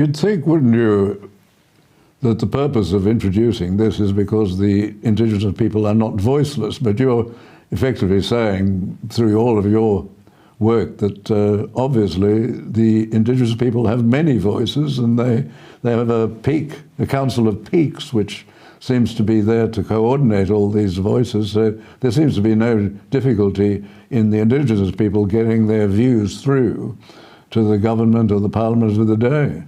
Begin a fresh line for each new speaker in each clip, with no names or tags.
You'd think, wouldn't you, that the purpose of introducing this is because the Indigenous people are not voiceless, but you're effectively saying through all of your work that obviously the Indigenous people have many voices, and they have a council of peaks, which seems to be there to coordinate all these voices. So there seems to be no difficulty in the Indigenous people getting their views through to the government or the parliament of the day.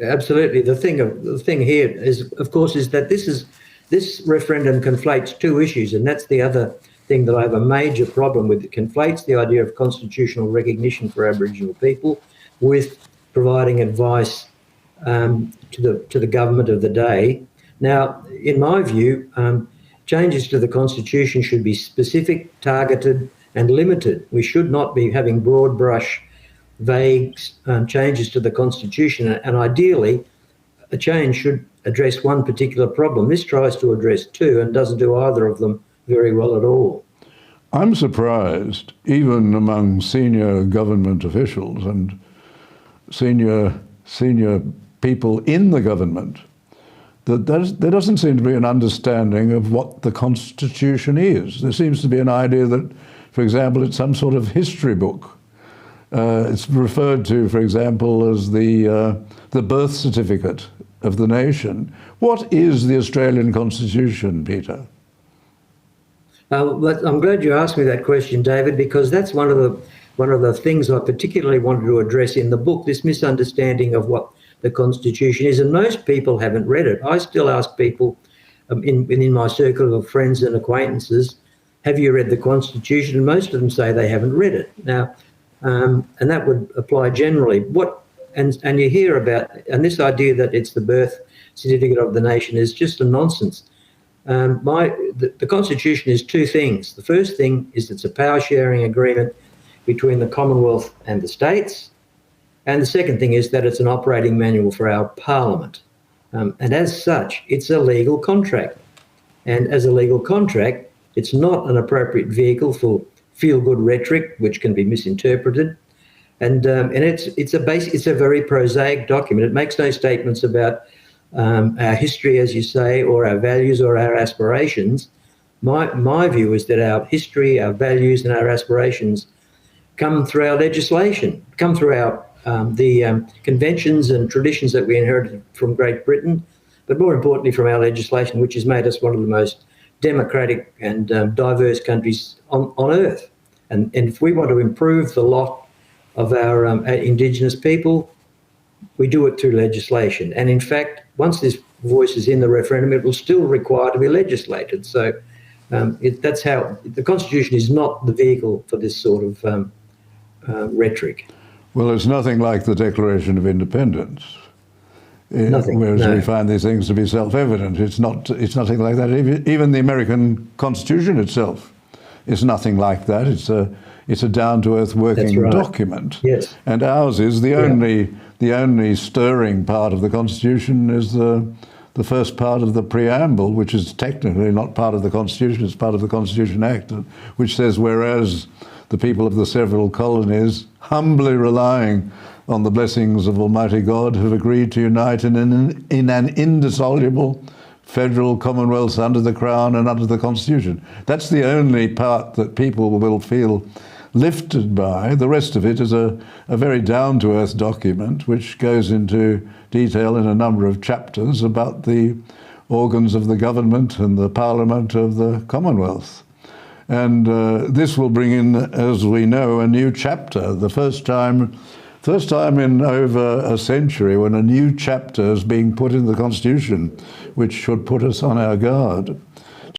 Absolutely. The thing here is, of course, is that this referendum conflates two issues, and that's the other thing that I have a major problem with. It conflates the idea of constitutional recognition for Aboriginal people with providing advice to the government of the day. Now, in my view, changes to the Constitution should be specific, targeted and limited. We should not be having broad brush, vague changes to the Constitution, and ideally a change should address one particular problem. This tries to address two and doesn't do either of them very well at all.
I'm surprised, even among senior government officials and senior people in the government, that there doesn't seem to be an understanding of what the Constitution is. There seems to be an idea that, for example, it's some sort of history book. It's referred to, for example, as the birth certificate of the nation. What is the Australian Constitution, Peter?
I'm glad you asked me that question, David, because that's one of the things I particularly wanted to address in the book, this misunderstanding of what the Constitution is, and most people haven't read it. I still ask people in my circle of friends and acquaintances, have you read the Constitution? And most of them say they haven't read it. Now, and that would apply generally. And you hear about, and this idea that it's the birth certificate of the nation is just a nonsense. The Constitution is two things. The first thing is it's a power sharing agreement between the Commonwealth and the states. And the second thing is that it's an operating manual for our parliament. And as such, it's a legal contract. And as a legal contract, it's not an appropriate vehicle for feel-good rhetoric, which can be misinterpreted. And it's a very prosaic document. It makes no statements about our history, as you say, or our values or our aspirations. My view is that our history, our values and our aspirations come through our legislation, come through our the conventions and traditions that we inherited from Great Britain, but more importantly from our legislation, which has made us one of the most democratic and diverse countries on earth. And if we want to improve the lot of our Indigenous people, we do it through legislation. And in fact, once this voice is in the referendum, it will still require to be legislated. So that's how the Constitution is not the vehicle for this sort of rhetoric.
Well, it's nothing like the Declaration of Independence.
Nothing,
whereas
no.
we find these things to be self-evident. It's nothing like that. Even the American Constitution itself is nothing like that. It's a down-to-earth working document.
Yes.
And ours is the only stirring part of the Constitution is the first part of the preamble, which is technically not part of the Constitution, it's part of the Constitution Act, which says, whereas the people of the several colonies, humbly relying on the blessings of Almighty God, have agreed to unite in an indissoluble federal commonwealth under the Crown and under the Constitution. That's the only part that people will feel lifted by. The rest of it is a very down-to-earth document which goes into detail in a number of chapters about the organs of the government and the Parliament of the Commonwealth. And this will bring in, as we know, a new chapter. The first time in over a century when a new chapter is being put in the Constitution, which should put us on our guard.